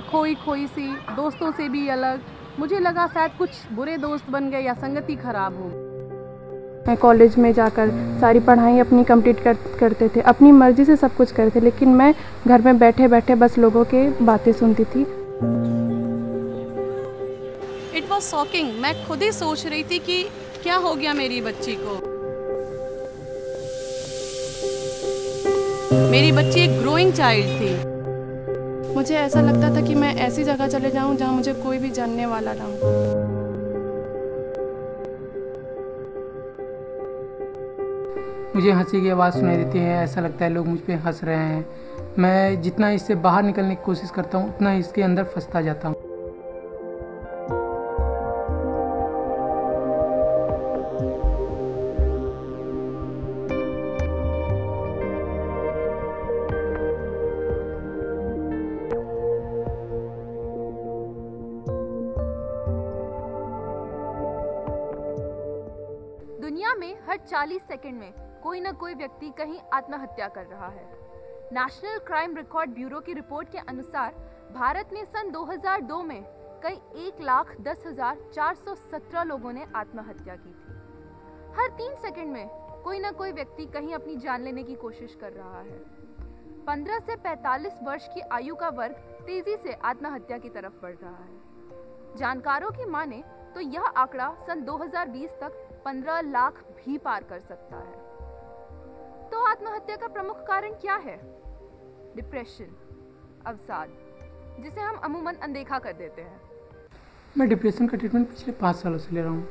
हमेशा खोई खोई सी, दोस्तों से भी अलग। मुझे लगा शायद कुछ बुरे दोस्त बन गए या संगति खराब हो। मैं कॉलेज में जाकर सारी पढ़ाई अपनी कंप्लीट करते थे, अपनी मर्जी से सब कुछ करते, लेकिन मैं घर में बैठे बैठे बस लोगों के बातें सुनती थी। It was shocking. मैं खुद ही सोच रही थी कि क्या हो गया मेरी बच्ची को। मेरी बच्ची एक ग्रोइंग चाइल्ड थी। मुझे ऐसा लगता था कि मैं ऐसी जगह चले जाऊं जहां मुझे कोई भी जानने वाला ना हो। मुझे हंसी की आवाज़ सुनाई देती है, ऐसा लगता है लोग मुझ पे हंस रहे हैं। मैं जितना इससे बाहर निकलने की कोशिश करता हूँ उतना इसके अंदर फंसता जाता हूँ। दुनिया में हर 40 सेकंड में कोई न कोई व्यक्ति कहीं आत्महत्या कर रहा है। नेशनल क्राइम रिकॉर्ड ब्यूरो की रिपोर्ट के अनुसार भारत में सन 2002 में कई 1,10,417 लोगों ने आत्महत्या की थी। हर 3 सेकंड में कोई न कोई व्यक्ति कहीं अपनी जान लेने की कोशिश कर रहा है। 15 से 45 वर्ष की आयु का वर्ग तेजी से आत्महत्या की तरफ बढ़ रहा है। जानकारों की माने तो यह आंकड़ा सन 2020 तक 15 लाख भी पार कर सकता है। तो आत्महत्या का प्रमुख कारण क्या है? डिप्रेशन, अवसाद, जिसे हम अमूमन अनदेखा कर देते हैं। मैं डिप्रेशन का ट्रीटमेंट पिछले 5 सालों से ले रहा हूँ।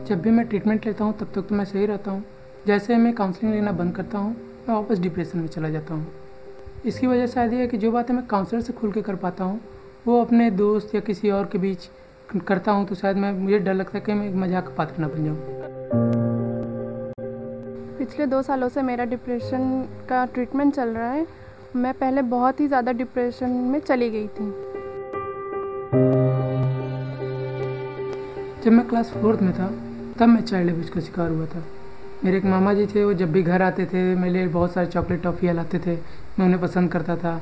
जब भी मैं ट्रीटमेंट लेता हूँ तब तक तो मैं सही रहता हूँ। जैसे मैं काउंसलिंग लेना बंद करता हूँ मैं वापस डिप्रेशन में चला जाता हूँ। इसकी वजह शायद ये है कि जो बातें मैं काउंसलर से खुल के कर पाता हूँ वो अपने दोस्त या किसी और के बीच करता हूँ, तो शायद मुझे डर लगता है कि मैं एक मजाक का पात्र न बन जाऊँ। पिछले 2 सालों से मेरा डिप्रेशन का ट्रीटमेंट चल रहा है। मैं पहले बहुत ही ज़्यादा डिप्रेशन में चली गई थी। जब मैं क्लास 4th में था तब मैं चाइल्ड अब्यूज का शिकार हुआ था। मेरे एक मामा जी थे, वो जब भी घर आते थे मेरे लिए बहुत सारे चॉकलेट टॉफ़ियाँ लाते थे। मैं उन्हें पसंद करता था।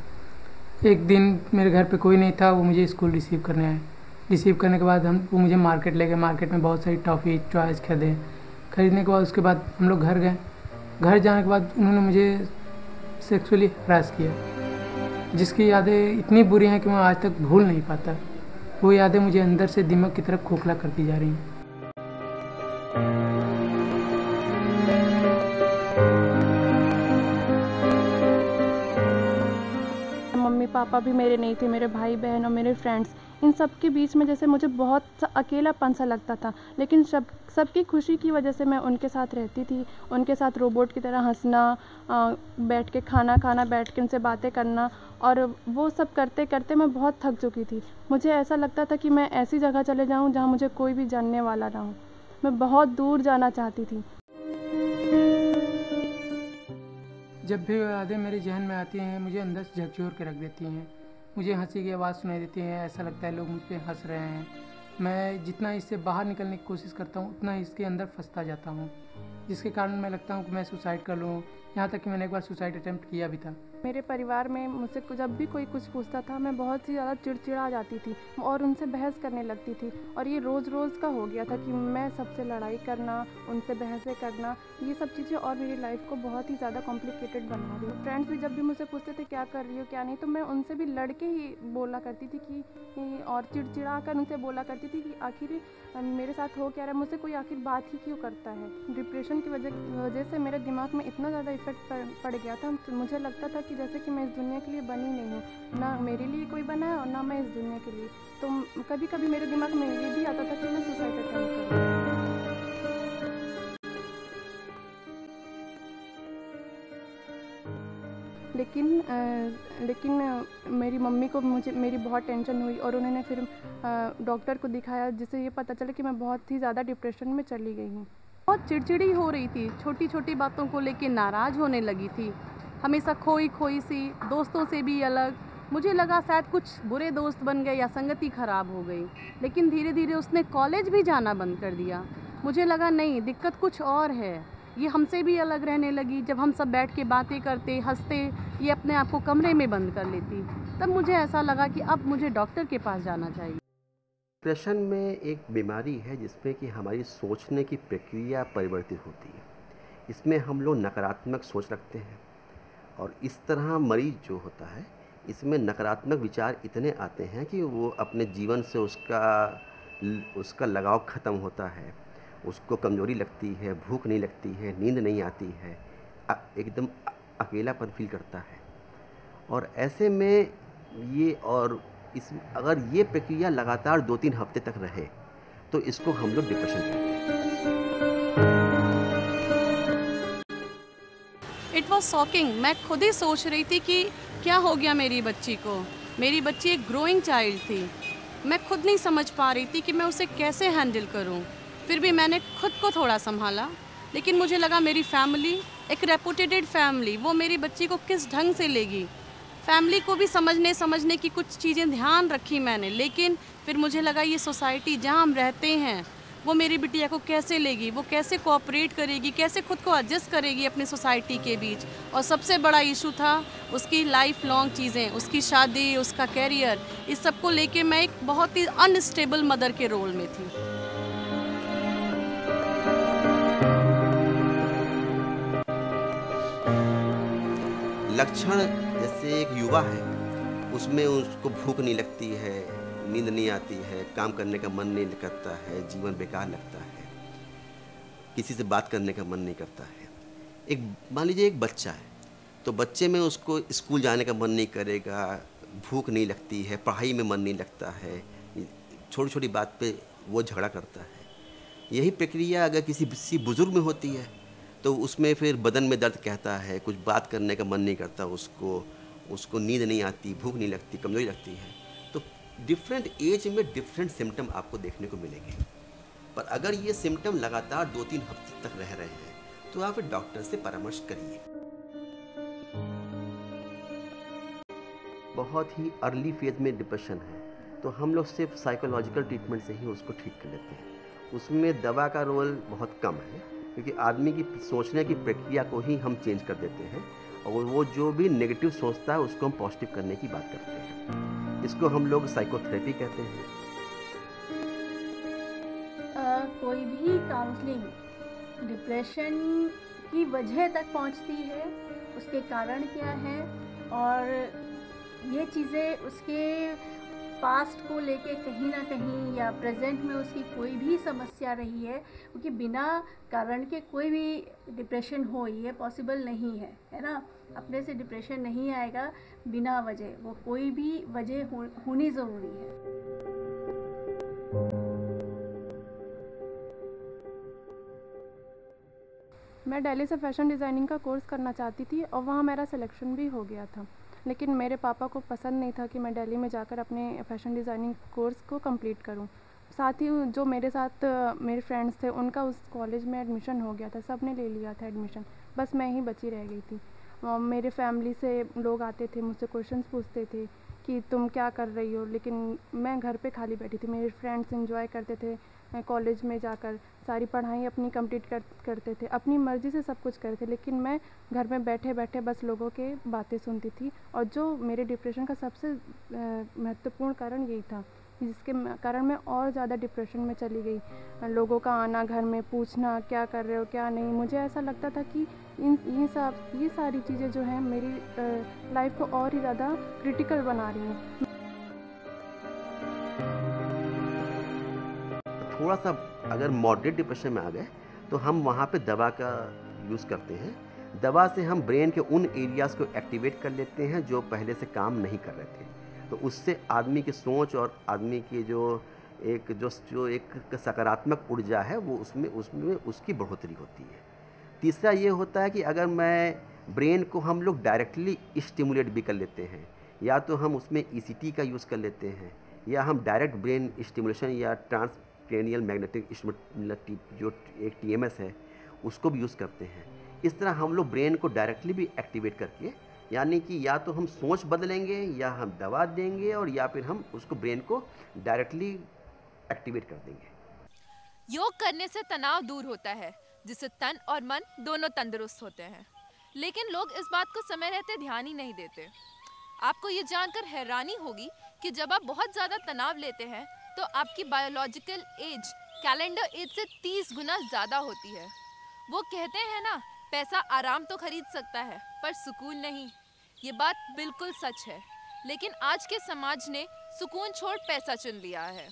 एक दिन मेरे घर पे कोई नहीं था, वो मुझे स्कूल रिसीव करने आए। रिसीव करने के बाद वो मुझे मार्केट ले गए। मार्केट में बहुत सारी टॉफ़ी टॉयज़ खरीदने के बाद उसके बाद हम लोग घर गए। घर जाने के बाद उन्होंने मुझे सेक्सुअली हरास किया, जिसकी यादें इतनी बुरी हैं कि मैं आज तक भूल नहीं पाता। वो यादें मुझे अंदर से दिमाग की तरफ खोखला करती जा रही हैं। मम्मी पापा भी मेरे नहीं थे, मेरे भाई बहन और मेरे फ्रेंड्स, इन सब के बीच में जैसे मुझे बहुत अकेलापन सा लगता था। लेकिन सबकी खुशी की वजह से मैं उनके साथ रहती थी। उनके साथ रोबोट की तरह हंसना, बैठ के खाना खाना, बैठ के उनसे बातें करना, और वो सब करते करते मैं बहुत थक चुकी थी। मुझे ऐसा लगता था कि मैं ऐसी जगह चले जाऊं जहां मुझे कोई भी जानने वाला ना हो। मैं बहुत दूर जाना चाहती थी। जब भी वो यादें मेरे जहन में आती हैं मुझे अंदर से झकझोर के रख देती हैं। मुझे हंसी की आवाज़ सुनाई देती है, ऐसा लगता है लोग मुझ पे हंस रहे हैं। मैं जितना इससे बाहर निकलने की कोशिश करता हूँ उतना इसके अंदर फंसता जाता हूँ, जिसके कारण मैं लगता हूँ कि मैं सुसाइड कर लूँ। यहाँ तक कि मैंने एक बार सुसाइड अटेम्प्ट किया भी था। मेरे परिवार में मुझसे जब भी कोई कुछ पूछता था मैं बहुत ही ज़्यादा चिड़चिड़ा जाती थी और उनसे बहस करने लगती थी। और ये रोज़ रोज़ का हो गया था कि मैं सबसे लड़ाई करना, उनसे बहसें करना, ये सब चीज़ें और मेरी लाइफ को बहुत ही ज़्यादा कॉम्प्लिकेटेड बना रही हूँ। फ्रेंड्स भी जब भी मुझसे पूछते थे क्या कर रही हो क्या नहीं, तो मैं उनसे भी लड़ के ही बोला करती थी कि और चिड़चिड़ा कर उनसे बोला करती थी कि आखिर मेरे साथ हो क्या रहा है, मुझसे कोई आखिर बात ही क्यों करता है। डिप्रेशन की वजह से मेरे दिमाग में इतना ज़्यादा इफेक्ट पड़ गया था। तो मुझे लगता था कि जैसे कि मैं इस दुनिया के लिए बनी नहीं हूँ, ना मेरे लिए कोई बना है और ना मैं इस दुनिया के लिए। तो कभी कभी मेरे दिमाग में ये भी आता था कि मैं सुसाइड अटेम्प्ट करूँ। लेकिन मेरी मम्मी को मेरी बहुत टेंशन हुई और उन्होंने फिर डॉक्टर को दिखाया, जिससे ये पता चला कि मैं बहुत ही ज़्यादा डिप्रेशन में चली गई हूँ। बहुत चिड़चिड़ी हो रही थी, छोटी छोटी बातों को लेके नाराज़ होने लगी थी। हमेशा खोई खोई सी, दोस्तों से भी अलग। मुझे लगा शायद कुछ बुरे दोस्त बन गए या संगति खराब हो गई। लेकिन धीरे धीरे उसने कॉलेज भी जाना बंद कर दिया। मुझे लगा नहीं, दिक्कत कुछ और है। ये हमसे भी अलग रहने लगी। जब हम सब बैठ के बातें करते, हंसते, ये अपने आप को कमरे में बंद कर लेती। तब मुझे ऐसा लगा कि अब मुझे डॉक्टर के पास जाना चाहिए। डिप्रेशन में एक बीमारी है जिसमें कि हमारी सोचने की प्रक्रिया परिवर्तित होती है। इसमें हम लोग नकारात्मक सोच रखते हैं और इस तरह मरीज जो होता है इसमें नकारात्मक विचार इतने आते हैं कि वो अपने जीवन से उसका लगाव ख़त्म होता है, उसको कमज़ोरी लगती है, भूख नहीं लगती है, नींद नहीं आती है, एकदम अकेलापन फील करता है। और ऐसे में अगर ये प्रक्रिया लगातार 2-3 हफ्ते तक रहे तो इसको हम लोग डिप्रेशन कहते हैं। It was shocking. मैं खुद ही सोच रही थी कि क्या हो गया मेरी बच्ची को। मेरी बच्ची एक ग्रोइंग चाइल्ड थी। मैं खुद नहीं समझ पा रही थी कि मैं उसे कैसे हैंडल करूं। फिर भी मैंने खुद को थोड़ा संभाला, लेकिन मुझे लगा मेरी फैमिली, एक रेपुटेटेड फैमिली, वो मेरी बच्ची को किस ढंग से लेगी। फैमिली को भी समझने की कुछ चीज़ें ध्यान रखी मैंने, लेकिन फिर मुझे लगा ये सोसाइटी जहाँ हम रहते हैं वो मेरी बिटिया को कैसे लेगी, वो कैसे कोऑपरेट करेगी, कैसे खुद को एडजस्ट करेगी अपनी सोसाइटी के बीच। और सबसे बड़ा इशू था उसकी लाइफ लॉन्ग चीज़ें, उसकी शादी, उसका कैरियर, इस सब को लेके मैं एक बहुत ही अनस्टेबल मदर के रोल में थी। लक्षण जैसे एक युवा है, उसमें उसको भूख नहीं लगती है, नींद नहीं आती है, काम करने का मन नहीं करता है, जीवन बेकार लगता है, किसी से बात करने का मन नहीं करता है। एक मान लीजिए एक बच्चा है, तो बच्चे में उसको स्कूल जाने का मन नहीं करेगा, भूख नहीं लगती है, पढ़ाई में मन नहीं लगता है, छोटी छोटी बात पे वो झगड़ा करता है। यही प्रक्रिया अगर किसी बुजुर्ग में होती है तो उसमें फिर बदन में दर्द कहता है, कुछ बात करने का मन नहीं करता, उसको नींद नहीं आती, भूख नहीं लगती, कमजोरी लगती है। तो डिफरेंट एज में डिफरेंट सिम्टम आपको देखने को मिलेंगे। पर अगर ये सिम्टम लगातार 2-3 हफ्ते तक रह रहे हैं तो आप डॉक्टर से परामर्श करिए। बहुत ही अर्ली फेज में डिप्रेशन है तो हम लोग सिर्फ साइकोलॉजिकल ट्रीटमेंट से ही उसको ठीक कर लेते हैं। उसमें दवा का रोल बहुत कम है, क्योंकि आदमी की सोचने की प्रक्रिया को ही हम चेंज कर देते हैं और वो जो भी नेगेटिव सोचता है उसको हम पॉजिटिव करने की बात करते हैं। इसको हम लोग साइकोथेरेपी कहते हैं। कोई भी काउंसलिंग डिप्रेशन की वजह तक पहुंचती है, उसके कारण क्या है और ये चीज़ें उसके पास्ट को लेके कहीं ना कहीं या प्रेजेंट में उसकी कोई भी समस्या रही है, क्योंकि बिना कारण के कोई भी डिप्रेशन हो ये पॉसिबल नहीं है ना। अपने से डिप्रेशन नहीं आएगा बिना वजह, वो कोई भी वजह होनी ज़रूरी है। मैं दिल्ली से फ़ैशन डिज़ाइनिंग का कोर्स करना चाहती थी और वहाँ मेरा सिलेक्शन भी हो गया था, लेकिन मेरे पापा को पसंद नहीं था कि मैं दिल्ली में जाकर अपने फ़ैशन डिज़ाइनिंग कोर्स को कंप्लीट करूं। साथ ही जो मेरे साथ मेरे फ्रेंड्स थे उनका उस कॉलेज में एडमिशन हो गया था, सब ने ले लिया था एडमिशन, बस मैं ही बची रह गई थी। मेरे फैमिली से लोग आते थे, मुझसे क्वेश्चंस पूछते थे कि तुम क्या कर रही हो, लेकिन मैं घर पे खाली बैठी थी। मेरे फ्रेंड्स एंजॉय करते थे कॉलेज में जाकर, सारी पढ़ाई अपनी कंप्लीट करते थे, अपनी मर्ज़ी से सब कुछ करते थे, लेकिन मैं घर में बैठे बैठे बस लोगों के बातें सुनती थी। और जो मेरे डिप्रेशन का सबसे महत्वपूर्ण कारण यही था, जिसके कारण मैं और ज़्यादा डिप्रेशन में चली गई। लोगों का आना, घर में पूछना क्या कर रहे हो क्या नहीं, मुझे ऐसा लगता था कि ये सारी चीज़ें जो हैं मेरी लाइफ को और ही ज़्यादा क्रिटिकल बना रही हैं। थोड़ा सा अगर मॉडरेट डिप्रेशन में आ गए तो हम वहाँ पे दवा का यूज़ करते हैं। दवा से हम ब्रेन के उन एरियाज़ को एक्टिवेट कर लेते हैं जो पहले से काम नहीं कर रहे थे, तो उससे आदमी की सोच और आदमी की जो एक सकारात्मक ऊर्जा है वो उसमें उसकी बढ़ोतरी होती है। तीसरा ये होता है कि अगर मैं ब्रेन को हम लोग डायरेक्टली स्टिमुलेट भी कर लेते हैं, या तो हम उसमें ECT का यूज़ कर लेते हैं या हम डायरेक्ट ब्रेन स्टिमुलेशन या ट्रांसक्रेनियल मैग्नेटिक जो एक TMS है उसको भी यूज़ करते हैं। इस तरह हम लोग ब्रेन को डायरेक्टली भी एक्टिवेट करके, यानी कि या तो हम सोच बदलेंगे या हम दवा देंगे और या फिर हम उसको ब्रेन को डायरेक्टली एक्टिवेट कर देंगे। योग करने से तनाव दूर होता है, जिससे तन और मन दोनों तंदुरुस्त होते हैं, लेकिन लोग इस बात को समय रहते ध्यान ही नहीं देते। आपको ये जानकर हैरानी होगी कि जब आप बहुत ज़्यादा तनाव लेते हैं तो आपकी बायोलॉजिकल एज कैलेंडर एज से 30 गुना ज़्यादा होती है। वो कहते हैं ना, पैसा आराम तो खरीद सकता है पर सुकून नहीं। ये बात बिल्कुल सच है, लेकिन आज के समाज ने सुकून छोड़ पैसा चुन लिया है।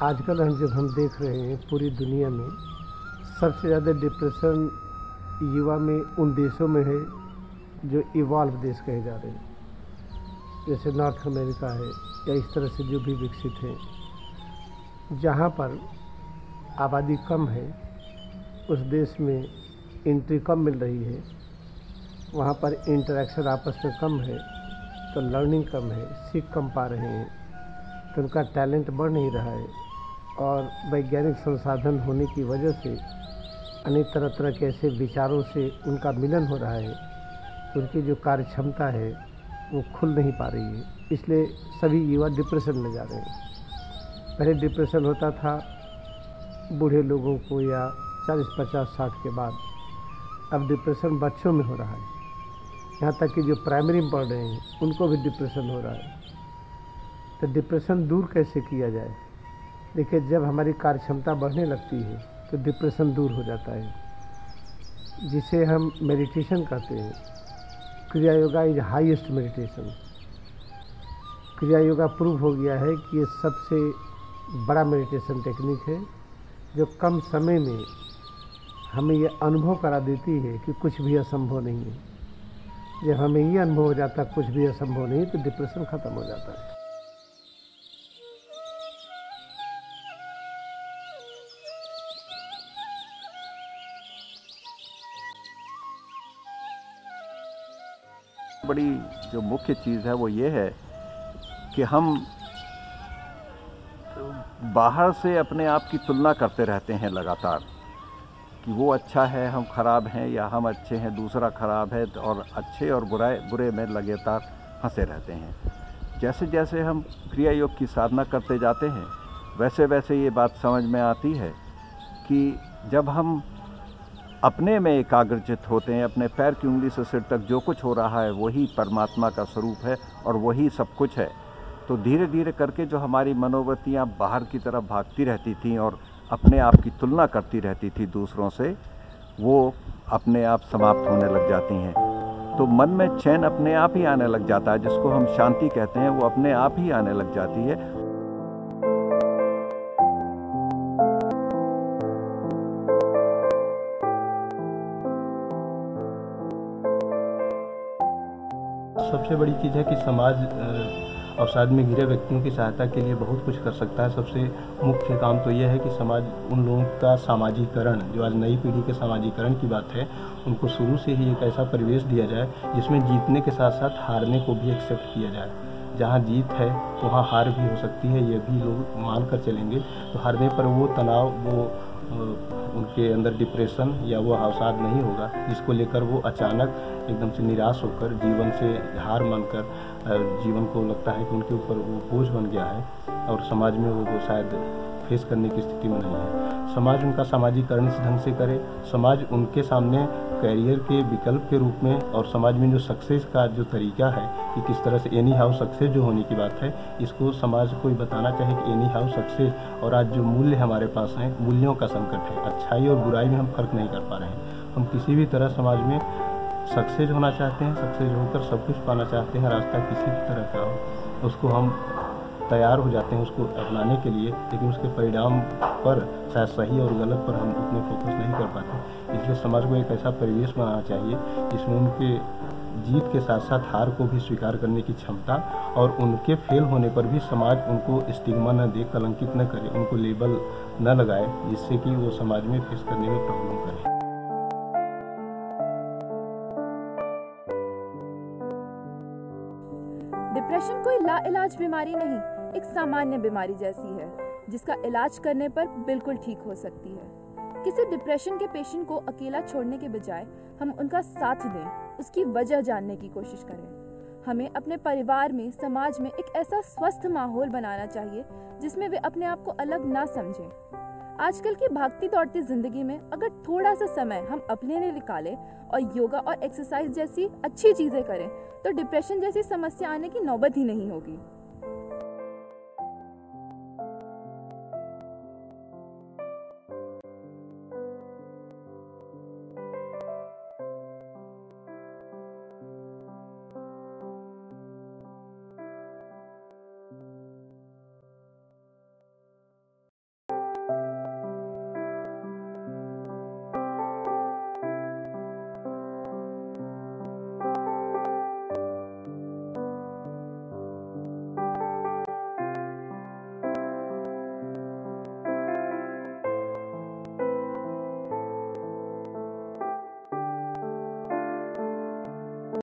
आजकल हम देख रहे हैं पूरी दुनिया में सबसे ज़्यादा डिप्रेशन युवा में उन देशों में है जो इवॉल्व देश कहे जा रहे हैं, जैसे नॉर्थ अमेरिका है या इस तरह से जो भी विकसित हैं। जहाँ पर आबादी कम है, उस देश में एंट्री कम मिल रही है, वहाँ पर इंटरेक्शन आपस में कम है, तो लर्निंग कम है, सीख कम पा रहे हैं, तो उनका टैलेंट बढ़ नहीं रहा है। और वैज्ञानिक संसाधन होने की वजह से अनेक तरह तरह के ऐसे विचारों से उनका मिलन हो रहा है, तो उनकी जो कार्य क्षमता है वो खुल नहीं पा रही है। इसलिए सभी युवा डिप्रेशन में जा रहे हैं। पहले डिप्रेशन होता था बूढ़े लोगों को या 40, 50, 60 के बाद, अब डिप्रेशन बच्चों में हो रहा है। यहाँ तक कि जो प्राइमरी में पढ़ रहे हैं उनको भी डिप्रेशन हो रहा है। तो डिप्रेशन दूर कैसे किया जाए? देखिए, जब हमारी कार्य क्षमता बढ़ने लगती है तो डिप्रेशन दूर हो जाता है, जिसे हम मेडिटेशन कहते हैं। क्रिया योगा इज हाईएस्ट मेडिटेशन। क्रिया योगा प्रूव हो गया है कि ये सबसे बड़ा मेडिटेशन टेक्निक है, जो कम समय में हमें ये अनुभव करा देती है कि कुछ भी असंभव नहीं है। जब हमें ये अनुभव हो जाता है कुछ भी असंभव नहीं, तो डिप्रेशन ख़त्म हो जाता है। बड़ी जो मुख्य चीज़ है वो ये है कि हम बाहर से अपने आप की तुलना करते रहते हैं लगातार कि वो अच्छा है, हम खराब हैं, या हम अच्छे हैं, दूसरा खराब है, और अच्छे और बुरे में लगातार फंसे रहते हैं। जैसे जैसे हम क्रिया योग की साधना करते जाते हैं वैसे वैसे ये बात समझ में आती है कि जब हम अपने में एकाग्रचित होते हैं, अपने पैर की उंगली से सिर तक जो कुछ हो रहा है वही परमात्मा का स्वरूप है और वही सब कुछ है, तो धीरे धीरे करके जो हमारी मनोवृत्तियाँ बाहर की तरफ भागती रहती थीं और अपने आप की तुलना करती रहती थी दूसरों से, वो अपने आप समाप्त होने लग जाती हैं। तो मन में चैन अपने आप ही आने लग जाता है, जिसको हम शांति कहते हैं, वो अपने आप ही आने लग जाती है। सबसे बड़ी चीज़ है कि समाज अवसाद में घिरे व्यक्तियों की सहायता के लिए बहुत कुछ कर सकता है। सबसे मुख्य काम तो यह है कि समाज उन लोगों का सामाजिकरण, जो आज नई पीढ़ी के सामाजिकरण की बात है, उनको शुरू से ही एक ऐसा परिवेश दिया जाए जिसमें जीतने के साथ साथ हारने को भी एक्सेप्ट किया जाए। जहाँ जीत है वहाँ हार भी हो सकती है, ये भी लोग मान कर चलेंगे। तो हारने पर वो तनाव, वो उनके अंदर डिप्रेशन या वो अवसाद नहीं होगा, जिसको लेकर वो अचानक एकदम से निराश होकर जीवन से हार मानकर जीवन को लगता है कि उनके ऊपर वो बोझ बन गया है और समाज में वो शायद फेस करने की स्थिति में नहीं है। समाज उनका सामाजिकरण इस ढंग से करे, समाज उनके सामने करियर के विकल्प के रूप में, और समाज में जो सक्सेस का जो तरीका है कि किस तरह से एनी हाउ सक्सेस जो होने की बात है, इसको समाज को बताना चाहे कि एनी हाउ सक्सेस। और आज जो मूल्य हमारे पास हैं, मूल्यों का संकट है, अच्छाई और बुराई में हम फर्क नहीं कर पा रहे हैं। हम किसी भी तरह समाज में सक्सेस होना चाहते हैं, सक्सेस होकर सब कुछ पाना चाहते हैं, रास्ता किसी भी तरह का हो उसको हम तैयार हो जाते हैं उसको अपनाने के लिए, लेकिन उसके परिणाम पर शायद सही और गलत पर हम उतने फोकस नहीं कर पाते। इसलिए समाज को एक ऐसा परिवेश बनाना चाहिए जिसमें उनके जीत के साथ साथ हार को भी स्वीकार करने की क्षमता, और उनके फेल होने पर भी समाज उनको स्टिग्मा न दे, कलंकित न करे, उनको लेबल न लगाए, जिससे कि वो समाज में फेस करने में प्रॉब्लम करे। डिप्रेशन कोई लाइलाज बीमारी नहीं, एक सामान्य बीमारी जैसी है जिसका इलाज करने पर बिल्कुल ठीक हो सकती है। किसी डिप्रेशन के पेशेंट को अकेला छोड़ने के बजाय हम उनका साथ दें, उसकी वजह जानने की कोशिश करें। हमें अपने परिवार में, समाज में एक ऐसा स्वस्थ माहौल बनाना चाहिए जिसमें वे अपने आप को अलग ना समझें। आजकल की भागती दौड़ती जिंदगी में अगर थोड़ा सा समय हम अपने लिए निकालें और योगा और एक्सरसाइज जैसी अच्छी चीजें करें तो डिप्रेशन जैसी समस्या आने की नौबत ही नहीं होगी।